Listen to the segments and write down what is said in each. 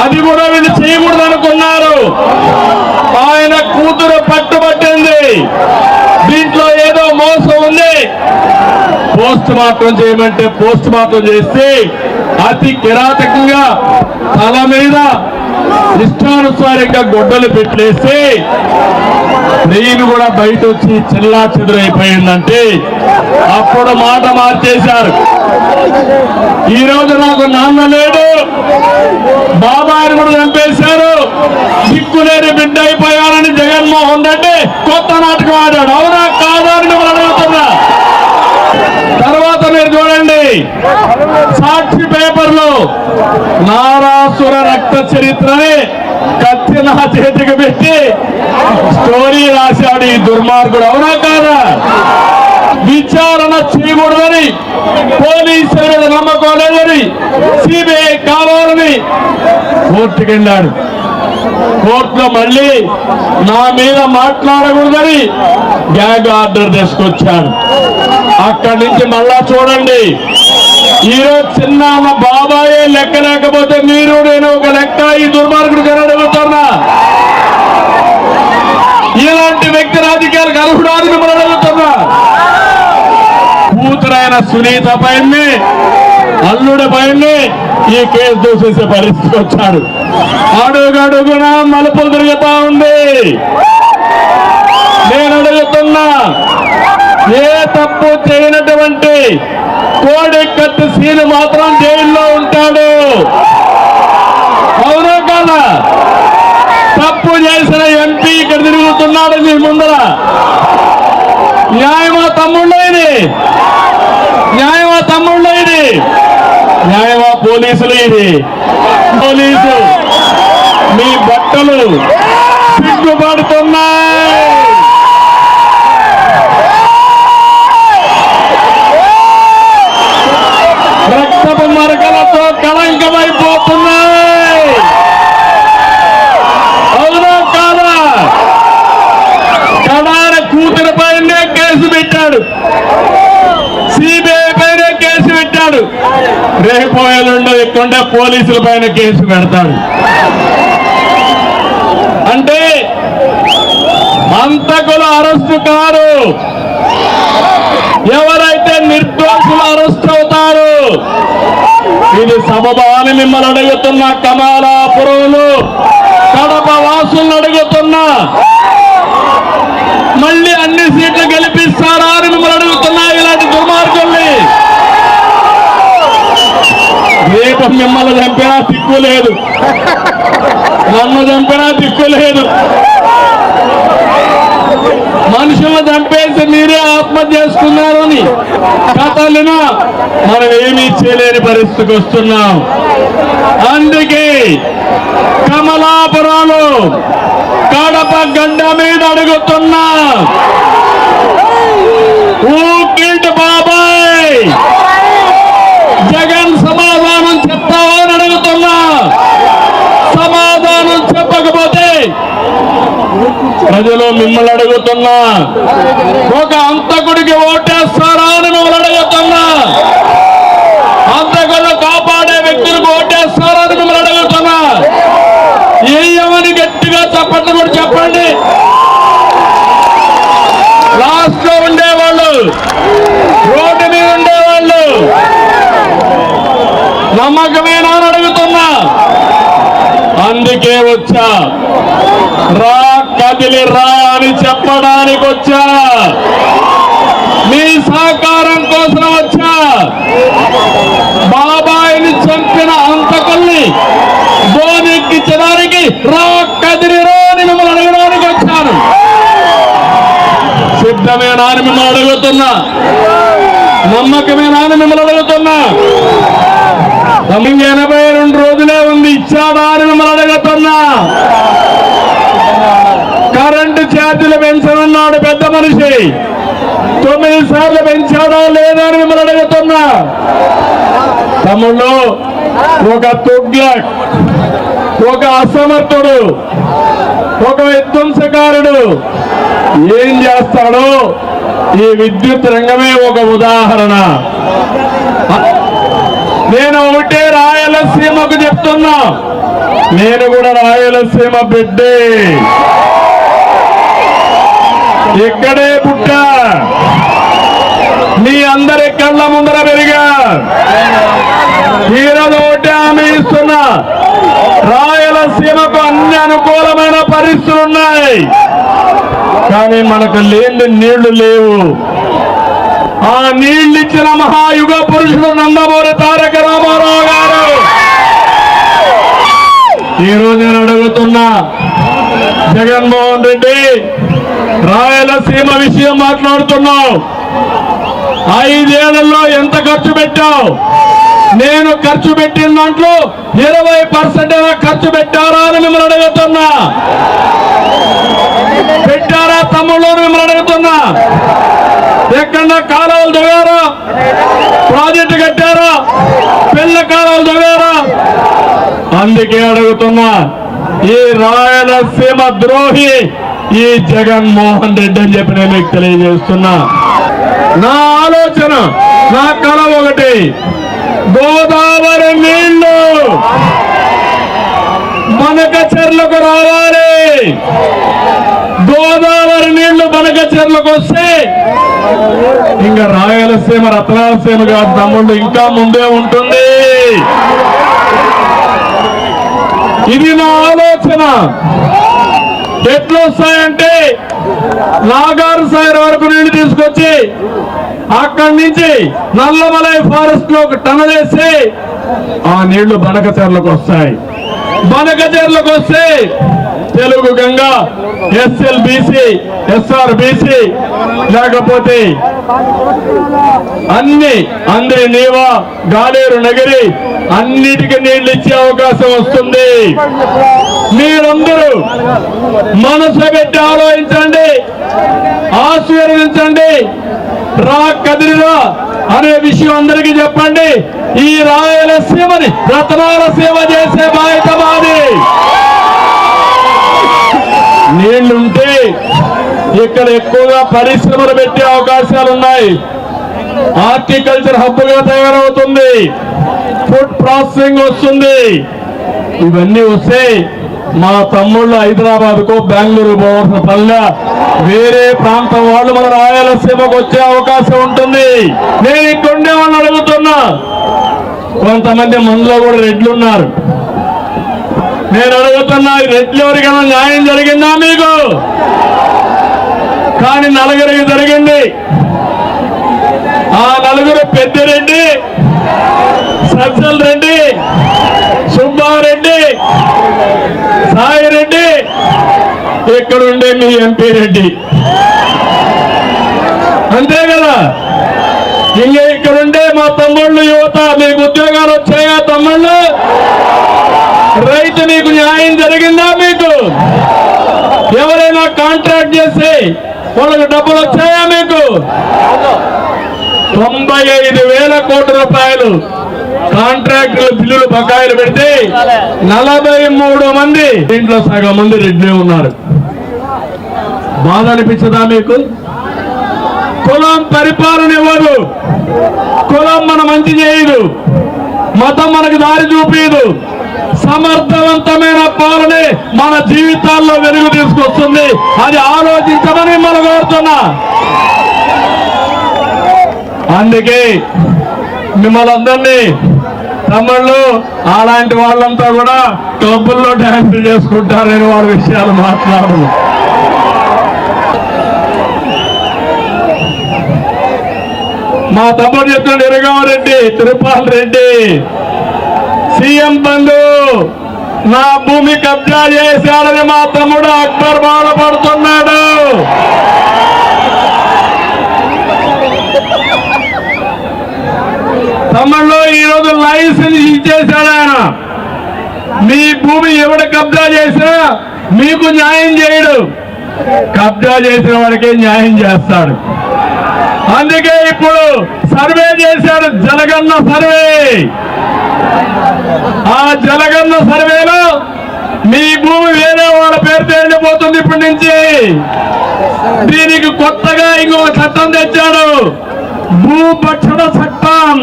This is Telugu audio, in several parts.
అది కూడా వీళ్ళు చేయకూడదు అనుకున్నారు. ఆయన కూతురు పట్టుబట్టింది, దీంట్లో ఏదో మోసం ఉంది. పోస్ట్ మార్టం చేయమంటే పోస్ట్ మార్టం చేస్తే అతి కిరాతకంగా తల మీద ఇష్టానుసారంగా గొడ్డలు పెట్టేసి నేను కూడా బయట వచ్చి చిల్లా చెదురైపోయిందంటే అప్పుడు మాట మార్చేశారు. ఈ రోజు నాకు నాన్న లేడు, బాబాయిని కూడా చంపేశారు, దిక్కులేని బిడ్డ అయిపోయారని జగన్మోహన్ రెడ్డి కొత్త నాటకం ఆడాడు. అవునా కాదా అని మిమ్మల్ని అడుగుతున్నా. తర్వాత మీరు చూడండి, సాక్షి పేపర్లో నారాసుర రక్త చరిత్రని కత్తి నా చేతికి పెట్టి స్టోరీ రాశాడు ఈ దుర్మార్గుడు. అవునా కాదా? విచారణ చేయకూడదని, పోలీసుల మీద నమ్మకం లేదని, సిబిఐ కావాలని కోర్టుకు వెళ్ళాడు. కోర్టులో మళ్ళీ నా మీద మాట్లాడకూడదని గ్యాగ్ ఆర్డర్ తీసుకొచ్చాడు. అక్కడి నుంచి మళ్ళా చూడండి, ఈరోజు చిన్న బాబాయే లెక్క లేకపోతే మీరు నేను ఒక లెక్క ఈ దుర్మార్గుడు అడుగుతున్నా. ఇలాంటి వ్యక్తి రాజకీయాలకు అర్హుడాన్ని మిమ్మల్ని అడుగుతున్నా. కూతురైన సునీత పైనే, అల్లుడి పైనే ఈ కేసు దూసేసే పరిస్థితి వచ్చాడు. అడుగడుగున మలుపులు తిరుగుతా ఉంది. నేను అడుగుతున్నా, ఏ తప్పు చేయనటువంటి కోడి కత్తి సీను మాత్రం జైల్లో ఉంటాడు. అవునా కాదా? తప్పు చేసిన ఎంపీ ఇక్కడ తిరుగుతున్నాడు మీ ముందర. న్యాయమా తమ్ముళ్ళు ఇది? న్యాయమా తమ్ముళ్ళు ఇది? న్యాయమా పోలీసులు ఇది? పోలీసు మీ బట్టలు సిగ్గుపడుతున్నాయి. రక్తపు మరకలతో కళంకమైపోతున్నాయి. అవునా కాదా? కడార కూతురు పైనే కేసు పెట్టాడు, సిబిఐ పైన కేసు పెట్టాడు, రేపు ఎల్లుండి ఎక్కుంటే పోలీసుల పైన కేసు పెడతాడు. అంటే హంతకులు అరెస్టు కారు, ఎవరైతే నిర్దోషులు అరెస్ట్ అవుతారు. ఇది సబబాని మిమ్మల్ని అడుగుతున్నా. కమలాపురంలో కడప వాసులను అడుగుతున్నా, మళ్ళీ అన్ని సీట్లు గెలిపిస్తారా అని మిమ్మల్ని అడుగుతున్నా. ఇలాంటి దుర్మార్గుల్ని రేపు మిమ్మల్ని చంపినా దిక్కు లేదు, నన్ను చంపినా దిక్కు లేదు. మనుషులను చంపేసి మీరే ఆత్మహత్య చేసుకున్నారు అని కథలినా మనం ఏమీ చేయలేని పరిస్థితికి వస్తున్నాం. అందుకే కమలాపురంలో కడప గడ్డ మీద అడుగుతున్నా, ఊకింటి బాబాయ్ జగన్ సమాధానం చెప్తావా అని అడుగుతున్నా. సమాధానం చెప్పకపోతే ప్రజలు మిమ్మల్ని అడుగుతున్నా, ఒక హంతకుడికి ఓటేస్తారా అని మిమ్మల్ని అడుగుతున్నా. హంతకులను కాపాడే వ్యక్తులకు ఓటేస్తారా అని మిమ్మల్ని అడుగుతున్నా. ఏమని గట్టిగా చెప్పండి కూడా చెప్పండి. లాస్ట్ లో ఉండేవాళ్ళు, రోడ్డు మీద ఉండేవాళ్ళు నమ్మకమేనా అని అడుగుతున్నా. అందుకే వచ్చా, రా కదిలి రా అని చెప్పడానికి వచ్చా, మీ సహకారం కోసం వచ్చా. బాబాయిని చంపిన హంతకుల్ని బోనెక్కించడానికి రా కదిలి రా అని మిమ్మల్ని అడగడానికి వచ్చాను. సిద్ధమేనా అని మిమ్మల్ని అడుగుతున్నా. నమ్మకమేనా అని మిమ్మల్ని అడుగుతున్నా. 82 రోజులే ఉంది, ఇచ్చాడా అని మిమ్మల్ని అడుగుతున్నా. కరెంటు ఛార్జీలు పెంచనున్నాడు పెద్ద మనిషి, 9 సార్లు పెంచాడా లేదా అని మిమ్మల్ని అడుగుతున్నా. తమ్ముళ్ళు, ఒక తుగ్లక్, ఒక అసమర్థుడు, ఒక విధ్వంసకారుడు ఏం చేస్తాడో ఈ విద్యుత్ రంగమే ఒక ఉదాహరణ. నేను ఒకటే రాయలసీమకు చెప్తున్నా, నేను కూడా రాయలసీమ బిడ్డే, ఇక్కడే పుట్టా, మీ అందరి కళ్ళ ముందర పెరిగా. ఈరోజు ఒకటి హామీ ఇస్తున్నా, రాయలసీమకు అన్ని అనుకూలమైన పరిస్థితులు ఉన్నాయి, కానీ మనకు లేని నీళ్లు లేవు. ఆ నీళ్లు ఇచ్చిన మహాయుగ పురుషుడు నందమూరి తారక రామారావు గారు. ఈరోజు నేను అడుగుతున్నా, జగన్మోహన్ రెడ్డి రాయలసీమ విషయం మాట్లాడుతున్నావు, 5 ఏళ్లలో ఎంత ఖర్చు పెట్టావు? నేను ఖర్చు పెట్టిన దాంట్లో 20% ఖర్చు పెట్టారా అని మిమ్మల్ని అడుగుతున్నా. పెట్టారా తమ్ముళ్ళు మిమ్మల్ని అడుగుతున్నా. ఎక్కడన్నా కాలువలు తవ్వారా? ప్రాజెక్టు కట్టారా? పిల్ల కాలువలు తవ్వారా? అందుకే అడుగుతున్నా, ఈ రాయలసీమ ద్రోహి ఈ జగన్మోహన్ రెడ్డి అని చెప్పి నేను మీకు తెలియజేస్తున్నా. నా ఆలోచన, నా కళ ఒకటి, గోదావరి నీళ్లు బనకచెర్లకు రావాలి. గోదావరి నీళ్లు బనకచెర్లకు వస్తే ఇంకా రాయలసీమ రత్నాలసీమ గారి తమ్ముళ్ళు ఇంకా ముందే ఉంటుంది. ఇది నా ఆలోచన. ఎట్లు వస్తాయంటే, నాగార్ సాగర్ వరకు నీళ్లు తీసుకొచ్చి అక్కడి నుంచి నల్లమలై ఫారెస్ట్ లో టనల్ వేసి ఆ నీళ్లు బనకచెర్లకు వస్తాయి. బనకచెర్లకు వస్తే తెలుగు గంగా, SLBC, SRBC, లేకపోతే అందరి నీవా, గాలేరు నగరి అన్నిటికీ నీళ్లు ఇచ్చే అవకాశం వస్తుంది. మీరందరూ మనసు పెట్టి ఆలోచించండి, ఆశీర్వదించండి. రా కదిరిరా అనే విషయం అందరికీ చెప్పండి. ఈ రాయలసీమని రత్నాలసీమ చేసే బాధ్యత మాది. నీళ్లుంటే ఇక్కడ ఎక్కువగా పరిశ్రమలు పెట్టే అవకాశాలు ఉన్నాయి. హార్టికల్చర్ హబ్ గా తయారవుతుంది, ఫుడ్ ప్రాసెసింగ్ వస్తుంది. ఇవన్నీ వస్తే మా తమ్ముళ్ళు హైదరాబాద్ కో బెంగళూరు పోవాల్సిన పనిలా వేరే ప్రాంతం వాళ్ళు మన రాయలసీమకు వచ్చే అవకాశం ఉంటుంది. నేను ఇక్కడ ఉండే వాళ్ళని అడుగుతున్నా, కొంతమంది మనలో కూడా రెడ్లు ఉన్నారు. నేను అడుగుతున్నా, ఈ రెడ్లు ఎవరికైనా న్యాయం జరిగిందా మీకు? కానీ నలుగురికి జరిగింది. ఆ నలుగురు పెద్దిరెడ్డి, సజ్జల రెడ్డి, సుబ్బారెడ్డి, సాయిరెడ్డి, ఇక్కడ ఉండే మీ MP రెడ్డి. అంతే కదా. ఇంకా ఇక్కడ ఉండే మా తమ్ముళ్ళు, యువత, మీకు ఉద్యోగాలు వచ్చాయా తమ్ముళ్ళు? రైతు మీకు న్యాయం జరిగిందా? మీకు ఎవరైనా కాంట్రాక్ట్ చేసి వాళ్ళకి డబ్బులు వచ్చాయా? మీకు 95,000 కోట్ల రూపాయలు కాంట్రాక్టుల బిల్లులు బకాయిలు పెడితే 43 మంది, దీంట్లో సగం మంది రెడ్లే ఉన్నారు. బాధ అనిపించదా మీకు? కులం పరిపాలన ఇవ్వదు, కులం మన మంచి చేయదు, మతం మనకు దారి చూపించదు. సమర్థవంతమైన పాలనే మన జీవితాల్లో వెలుగు తీసుకొస్తుంది. అది ఆలోచించమని మనం కోరుతున్నా. అందుకే మిమ్మల్ని అందరినీ, తమ్ముళ్ళు అలాంటి వాళ్ళంతా కూడా క్లబ్బుల్లో డ్యాన్సులు చేసుకుంటారని వాళ్ళ విషయాలు మాట్లాడరు. మా తమ్ముడు చెప్తున్నాడు, ఇరగారెడ్డి, తిరుపాల్ రెడ్డి, సీఎం బంధు నా భూమి కబ్జా చేశాడని మా తమ్ముడు అక్బర్ బాధపడుతున్నాడు. తమ్ముళ్ళు ఈరోజు లైసెన్స్ ఇచ్చేశాడు ఆయన. మీ భూమి ఎవడు కబ్జా చేసినా మీకు న్యాయం చేయడు, కబ్జా చేసిన వాడికే న్యాయం చేస్తాడు. అందుకే ఇప్పుడు సర్వే చేశాడు, జనగణన సర్వే. ఆ జనగణన సర్వేలో మీ భూమి వేరే వాళ్ళ పేరుతో వెళ్ళిపోతుంది ఇప్పటి నుంచి. దీనికి కొత్తగా ఇంకొక చట్టం తెచ్చాడు, భూభక్షణ చట్టం.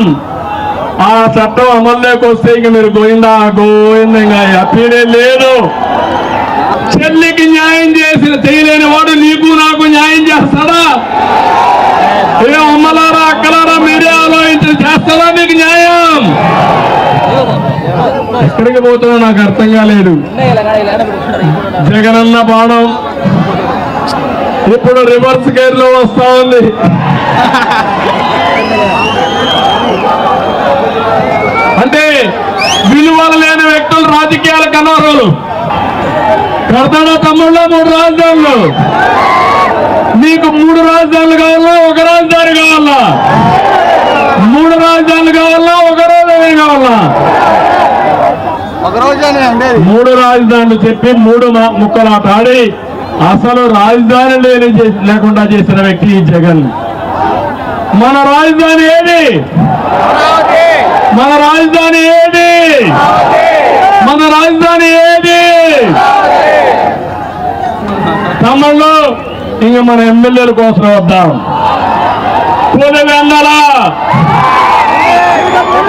ఆ చట్టం అమల్లోకి వస్తే ఇంక మీరు గోయిందా గోయిందా ఇంకా అప్పీలే లేదు. చెల్లికి న్యాయం చేయలేని వాడు నీకు నాకు న్యాయం చేస్తాడా? ఏ అమ్మలారా అక్కలారా మీరే ఆలోచించి చేస్తారా మీకు న్యాయం? ఎక్కడికి పోతున్నా నాకు అర్థం కాలేదు. జగనన్న బాణం ఇప్పుడు రివర్స్ గేర్ లో వస్తా ఉంది. అంటే విలువలు లేని వ్యక్తులు రాజకీయాలకు అనర్హులు. కడతాడా తమ్ముళ్ళ 3 రాజధానులు? మీకు 3 రాజధానులు కావాలా, ఒక రాజధాని కావాలా? 3 రాజధానులు కావాలా, ఒక రాజధాని కావాలా? 3 రాజధానులు చెప్పి 3 ముక్కలాట ఆడి అసలు రాజధాని లేకుండా చేసిన వ్యక్తి ఈ జగన్. మన రాజధాని ఏది? మన రాజధాని ఏది? మన రాజధాని ఏది? తమ్ముళ్ళు ఇంక మన ఎమ్మెల్యేల కోసం వద్దాం. పులివెందుల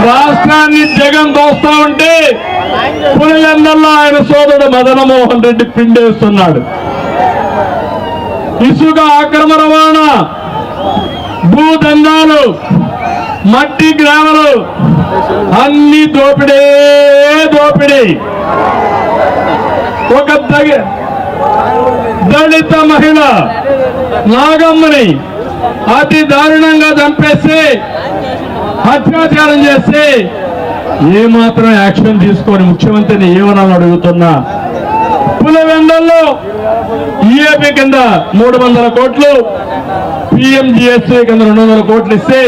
రాష్ట్రాన్ని జగన్ దోస్తా ఉంటే పులివెందుల్లో ఆయన సోదరుడు మదనమోహన్ రెడ్డి పిండేస్తున్నాడు. ఇసుక అక్రమ రవాణా, భూదందాలు, మట్టి గ్రామాలు అన్ని దోపిడే దోపిడీ. ఒక దళిత మహిళ నాగమ్మని అతి దారుణంగా చంపేసి అత్యాచారం చేస్తే ఏమాత్రం యాక్షన్ తీసుకొని ముఖ్యమంత్రిని ఏమని అడుగుతున్నా. పులివెందుల్లో ఈఏపీ కింద 300 కోట్లు, పిఎంజిఎస్సీ కింద 200 కోట్లు ఇస్తే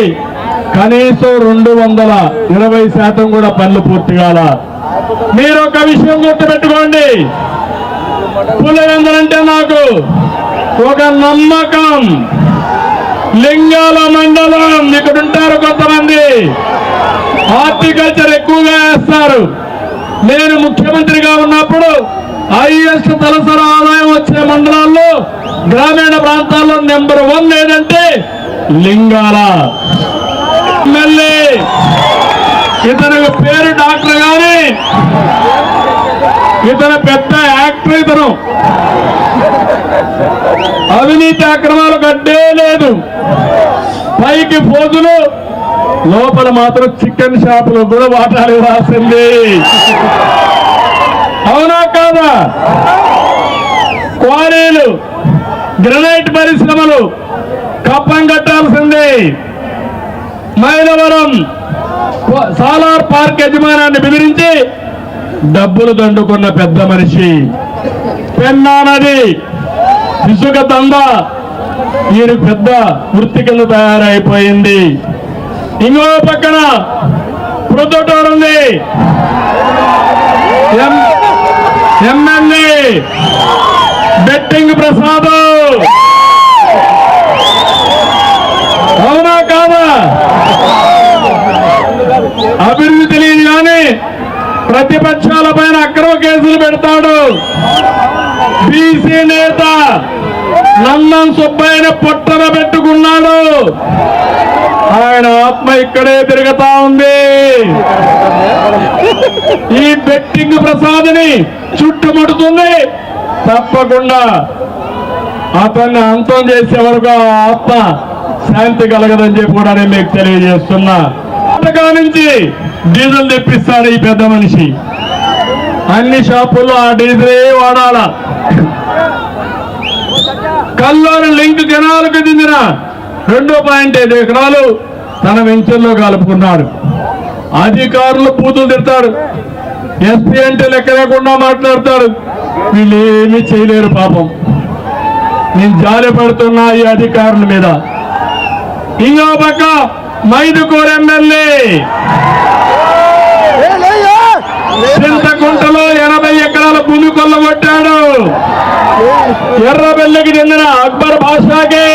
కనీసం 220% కూడా పనులు పూర్తి కాల. మీరు ఒక విషయం గుర్తుపెట్టుకోండి, పులివెందులంటే నాకు ఒక నమ్మకం. లింగాల మండలం ఇక్కడ ఉంటారు కొంతమంది, హార్టికల్చర్ ఎక్కువగా వేస్తారు. నేను ముఖ్యమంత్రిగా ఉన్నప్పుడు హైయెస్ట్ తలసరి ఆదాయం వచ్చే మండలాల్లో గ్రామీణ ప్రాంతాల్లో నెంబర్ 1 ఏదంటే లింగాల. ఎమ్మెల్యే ఇతని పేరు డాక్టర్ గాని ఇతను పెద్ద యాక్టర్. ఇతను అవినీతి అక్రమాలు గడ్డే లేదు. పైకి పోజులు, లోపల మాత్రం చికెన్ షాపులు కూడా వాటాలు ఇవ్వాల్సింది. అవునా కాదా? క్వారీలు, గ్రనైట్ పరిశ్రమలు కప్పం కట్టాల్సింది. మైలవరం సాలార్ పార్క్ యజమానాన్ని బెదిరించి డబ్బులు దండుకున్న పెద్ద మనిషి. పెన్నా నది ఇసుక దందా ఈయన పెద్ద వృత్తి కింద తయారైపోయింది. ఇంకో పక్కన ప్రొద్దుటూరు ఉంది, ఎమ్మెల్యే బెట్టింగ్ ప్రసాద్. అవునా కాదా? అభివృద్ధి తెలియదు కానీ ప్రతిపక్షాల పైన అక్రమ కేసులు పెడతాడు. బీసీ నేత నందన్ సుబ్బయ్యని పొట్టన పెట్టుకున్నాడు. ఆయన ఆత్మ ఇక్కడే తిరుగుతా ఉంది. ఈ బెట్టింగ్ ప్రసాద్ని చుట్టుముడుతుంది. తప్పకుండా అతన్ని అంతం చేసే వరకు ఆత్మ శాంతి కలగదని చెప్పి కూడా నేను మీకు తెలియజేస్తున్నా. నుంచి డీజిల్ తెప్పిస్తాడు ఈ పెద్ద మనిషి. అన్ని షాపుల్లో ఆ డీజిలే వాడాల. కల్లూరు లింక్ కెనాల్కు చెందిన 2.5 ఎకరాలు తన వెంచర్లో కలుపుకున్నాడు. అధికారులు బూతులు తిడతాడు. ఎస్పీ అంటే లెక్క లేకుండా మాట్లాడతాడు. వీళ్ళు ఏమీ చేయలేరు పాపం. నేను జాలి పడుతున్నా ఈ అధికారుల మీద. ఇంకో పక్క మైదుకూరు ఎమ్మెల్యే చింతకుంటలో 80 ఎకరాల భూమి కొల్లగొట్టాడు. ఎర్రబెల్లికి చెందిన అక్బర్ బాషాకి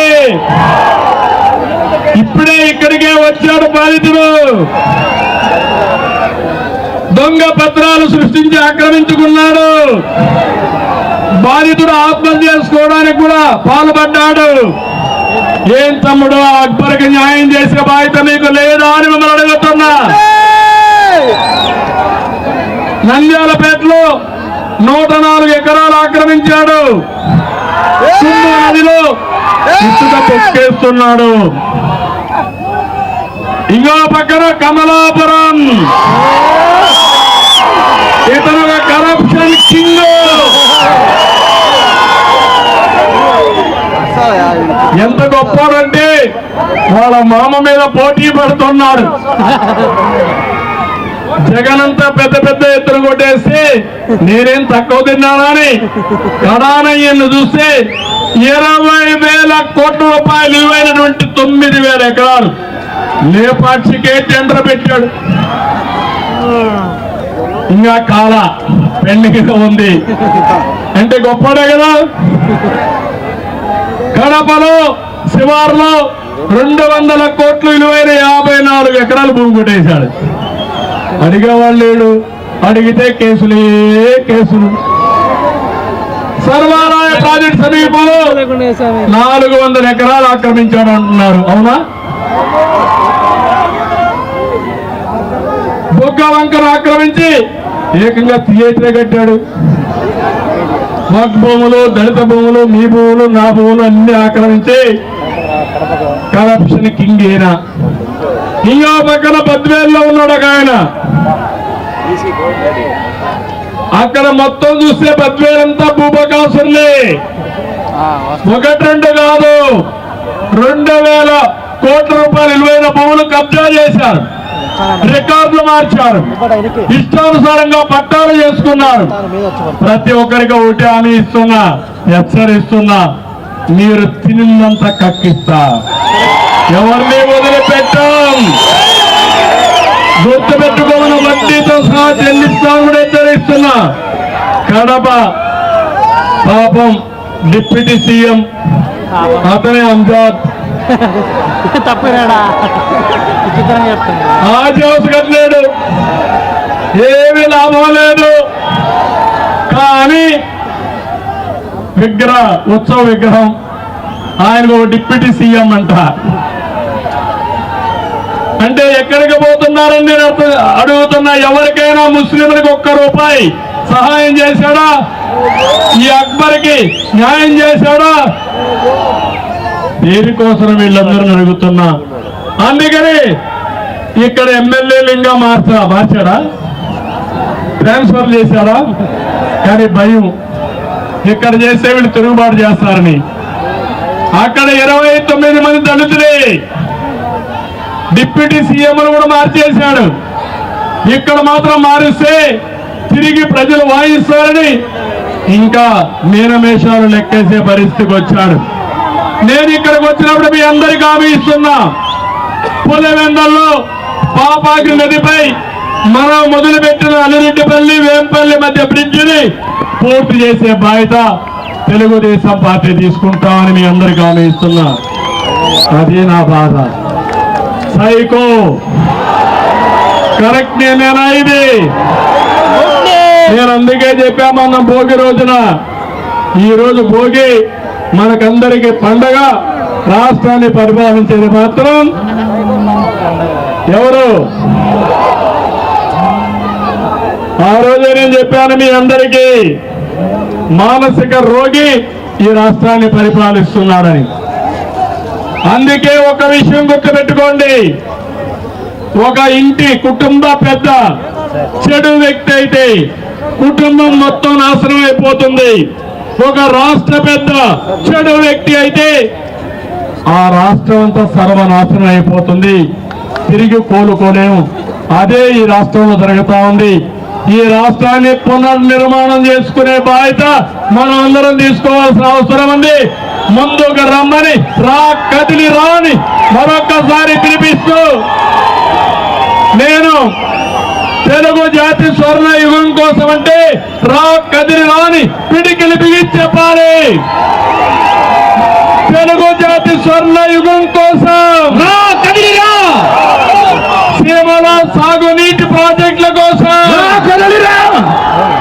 ఇప్పుడే ఇక్కడికే వచ్చాడు బాధితుడు. దొంగ పత్రాలు సృష్టించి ఆక్రమించుకున్నాడు. బాధితుడు ఆత్మహత్య చేసుకోవడానికి కూడా పాల్పడ్డాడు. ఏం తమ్ముడు, అక్బర్కి న్యాయం చేసే బాధ్యత మీకు లేదా అని మిమ్మల్ని అడుగుతున్నా. నంద్యాలపేటలో 104 ఎకరాలు ఆక్రమించాడు. కుంభ నదిలో ఇసుక తొక్కేస్తున్నాడు. ఇంకో పక్కన కమలాపురం, ఇతను ఒక కరప్షన్ కింగ్. ఎంత గొప్పడంటే వాళ్ళ మామ మీద పోటీ పడుతున్నాడు. జగనంతా పెద్ద పెద్ద ఎత్తులు కొట్టేసి నేనేం తక్కువ తిన్నానని కడానయ్యను చూస్తే 20,000 కోట్ల రూపాయలు విలువైనటువంటి 9,000 ఎకరాలు లేపాక్షికే టెండర్ పెట్టాడు. ఇంకా కాల పెండింగ్ ఉంది అంటే గొప్పడే కదా. కడపలో శివారులో 200 కోట్లు విలువైన 54 ఎకరాలు భూమి కొట్టేశాడు. అడిగేవాళ్ళు లేడు, అడిగితే కేసులే కేసులు. సర్వాలయ ప్రాజెక్ట్ సమీపంలో 400 ఎకరాలు ఆక్రమించాడు అంటున్నారు, అవునా? బొగ్గ వంకర ఆక్రమించి ఏకంగా థియేటరే కట్టాడు. వక్ భూములు, దళిత భూములు, మీ భూములు, నా భూములు అన్ని ఆక్రమించి కరప్షన్ కింగ్ అయినా. ఇంకో పక్కన బద్వేల్లో ఉన్నాడు ఒక ఆయన. అక్కడ మొత్తం చూస్తే బద్వేలంతా భూబకాసురులే. 1-2 కాదు, 2,000 కోట్ల రూపాయలు విలువైన భూములు కబ్జా చేశారు, రికార్డులు మార్చారు, ఇష్టానుసారంగా పట్టాలు చేసుకున్నారు. ప్రతి ఒక్కరికి ఒకటి హామీ ఇస్తున్నా, హెచ్చరిస్తున్నా, మీరు తిన్నంత కక్కిస్తా, ఎవరిని వదిలిపెట్టాం. గుర్తుపెట్టుకోమని వడ్డీతో సహా చెల్లిస్తామని కూడా హెచ్చరిస్తున్నా. కడప పాపం డిప్యూటీ సీఎం అతనే అంజాద్ ఆజాస్ కట్టలేడు, ఏమీ లాభం లేదు. కానీ ఉత్సవ విగ్రహం ఆయనకు డిప్యూటీ సీఎం అంట. అంటే ఎక్కడికి పోతున్నారని నేను అడుగుతున్నా. ఎవరికైనా ముస్లింలకు ₹1 సహాయం చేశాడా? ఈ అక్బర్కి న్యాయం చేశాడా? దేనికోసం వీళ్ళందరూ అడుగుతున్నా. అందుకని ఇక్కడ ఎమ్మెల్యేలు ఇంకా మార్చాడా? ట్రాన్స్ఫర్ చేశాడా? కానీ భయం, ఇక్కడ చేస్తే వీళ్ళు తిరుగుబాటు చేస్తారని. అక్కడ 29 మంది దళితులే డిప్యూటీ సీఎంను కూడా మార్చేశాడు. ఇక్కడ మాత్రం మారిస్తే తిరిగి ప్రజలు వాయిస్తారని ఇంకా మీనమేషాలు లెక్కేసే పరిస్థితికి వచ్చాడు. నేను ఇక్కడికి వచ్చినప్పుడు మీ అందరికీ హామీ ఇస్తున్నా, పులివెందల్లో పాపాకి నదిపై మనం మొదలుపెట్టిన అలిరెడ్డిపల్లి వేంపల్లి మధ్య బ్రిడ్జిని పూర్తి చేసే బాధ్యత తెలుగుదేశం పార్టీ తీసుకుంటామని మీ అందరికీ హామీ ఇస్తున్నా. అది నా బాధ. సైకో కరెక్ట్ నేనేనా? ఇది నేను అందుకే చెప్పామన్న భోగి రోజున. ఈ రోజు భోగి మనకందరికీ పండగ. రాష్ట్రాన్ని పరిపాలించేది మాత్రం ఎవరు? ఆ రోజే నేను చెప్పాను మీ అందరికీ, మానసిక రోగి ఈ రాష్ట్రాన్ని పరిపాలిస్తున్నాడని. అందుకే ఒక విషయం గుర్తుపెట్టుకోండి, ఒక ఇంటి కుటుంబ పెద్ద చెడు వ్యక్తి అయితే కుటుంబం మొత్తం నాశనం అయిపోతుంది. ఒక రాష్ట్ర పెద్ద చెడు వ్యక్తి అయితే ఆ రాష్ట్రం అంతా సర్వనాశనం అయిపోతుంది, తిరిగి కోలుకోలేము. అదే ఈ రాష్ట్రంలో జరుగుతా ఉంది. ఈ రాష్ట్రాన్ని పునర్నిర్మాణం చేసుకునే బాధ్యత మనం అందరం తీసుకోవాల్సిన అవసరం ఉంది. ముందుకు రమ్మని, కదిలి రాని మరొక్కసారి పిలిపిస్తూ నేను తెలుగు జాతి స్వర్ణ యుగం కోసం అంటే కదిలి రాని పిడికిలి బిగించి చెప్పాలి. తెలుగు జాతి స్వర్ణ యుగం కోసం సీమల సాగునీటి ప్రాజెక్టుల కోసం,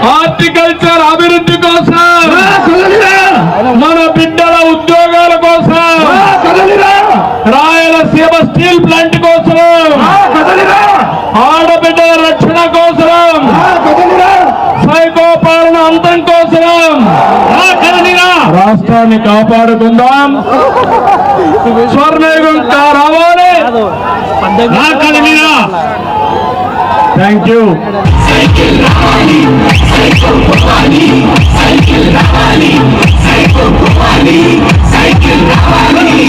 హార్టికల్చర్ అభివృద్ధి కోసం, మన బిడ్డల ఉద్యోగాల కోసం, రాయలసీమ స్టీల్ ప్లాంట్ కోసం, ఆడబిడ్డల రక్షణ కోసం నియంత్రణ అంతం కోసం రాష్ట్రాన్ని కాపాడుకుందాం. స్వర్ణయుగం రావాలి. Thank you. సైకిల్ రావాలి, సైకిల్ పోవాలి, సైకిల్ రావాలి, సైకిల్ పోవాలి, సైకిల్ రావాలి.